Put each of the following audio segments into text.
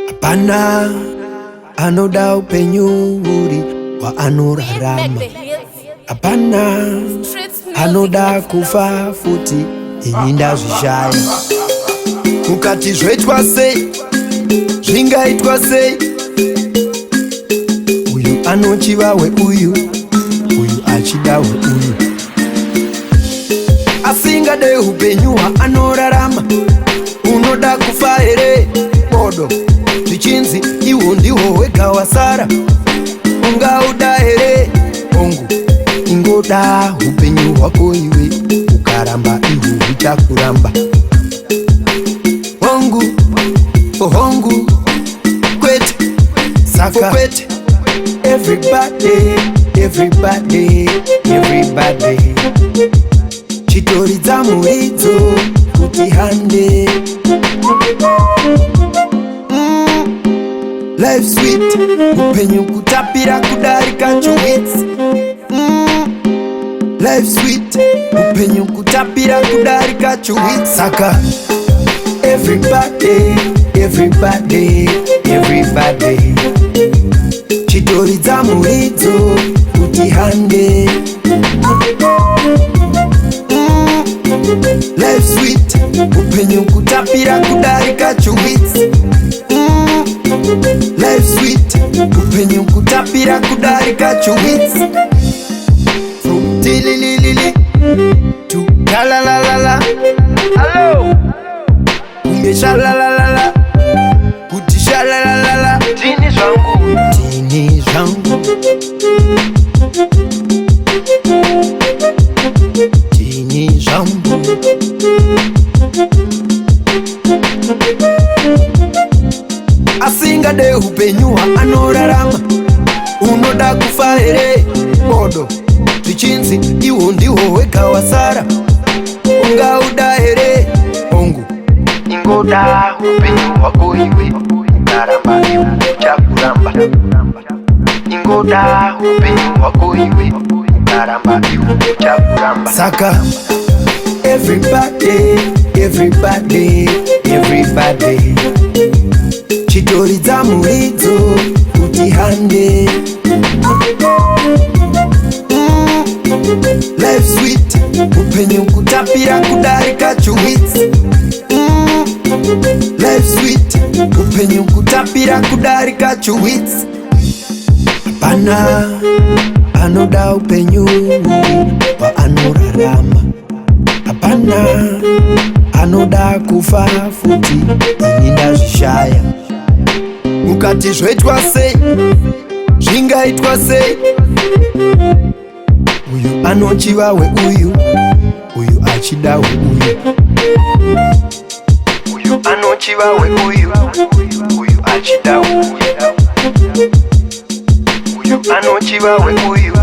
Hapana anoda upenyu uri wa anorarama. Hapana anoda kufa futi, ini ndazvishaya. Mukati zvoitwa sei, zvingaitwa sei, uyu anochiva weuyu, uyu achida weuyu. Asingade upenyu hwaanorarama, unoda kufa here bodo. Zvichinzi iwo ndiwo wega wasara, ungauda here ongu. Ingoda upenyu hwako iwe, ukaramba iwo huchakuramba. Hongu, oh hongu, kwete, saka kwete. Everybody, everybody, everybody. Chitori muridzo kuti hande. Life sweet, upenyu kutapira kudarika chowitsi. Life sweet, upenyu kutapira kudarika chowitsi. Saka everybody, everybody, everybody. Chitori muridzo kuti hande. Life sweet, upenyu kutapira kudarika chowitsi. Life sweet, upenyu kutapira kudarika chowitsi. From tilililili to galalalala. Hello, unge shalalalala, kuti shalalalala. Tini zvangu, tini zvangu, tini zvangu. Asingade upenyu hwaanorarama, unoda kufa here bodo. Zvichinzi iwo ndiwo wega wasara, ungauda here hongu. Ingoda upenyu hwako iwe, ukaramba iwe huchakuramba. Ingoda upenyu hwako iwe, ukaramba iwe huchakuramba. Saka everybody, everybody, everybody. Chitori muridzo kuti hande. Life sweet, upenyu kutapira kudarika chowitsi. Life sweet, upenyu kutapira kudarika chowitsi. Hapana anoda upenyu wa anorarama. Hapana anoda kufa futi, ini ndazvishaya. Mukati zvoitwa sei, zvingaitwa sei, uyu anochiva weuyu, uyu achida weuyu. Uyu anochiva weuyu, uyu achida weuyu. Uyu anochiva weuyu,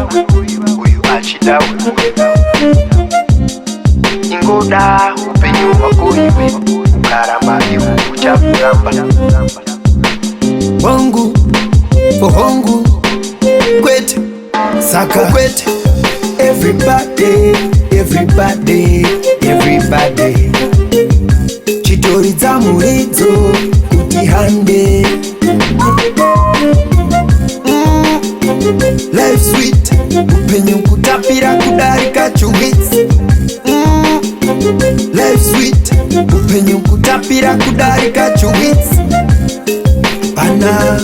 uyu achida weuyu. Ingoda upenyu hwako iwe, ukaramba iwe huchakuramba. Hongu, oh hongu, kwete, saka kwete. Everybody, everybody, everybody. Chitori muridzo kuti hande. Life sweet, upenyu kutapira kudarika chowitsi. Life sweet, upenyu kutapira kudarika chowitsi. Hapana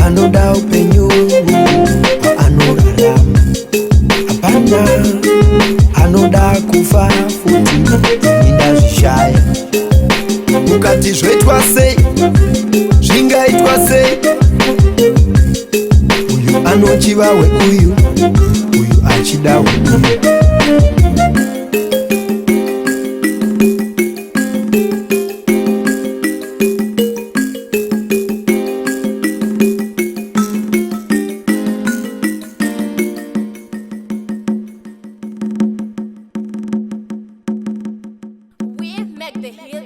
anoda upenyu wa anorarama. Hapana anoda kufa futi, ini ndazvishaya. Mukati zvoitwa sei, zvingaitwa sei, uyu anochiva weuyu, uyu achida weuyu. Make the hit.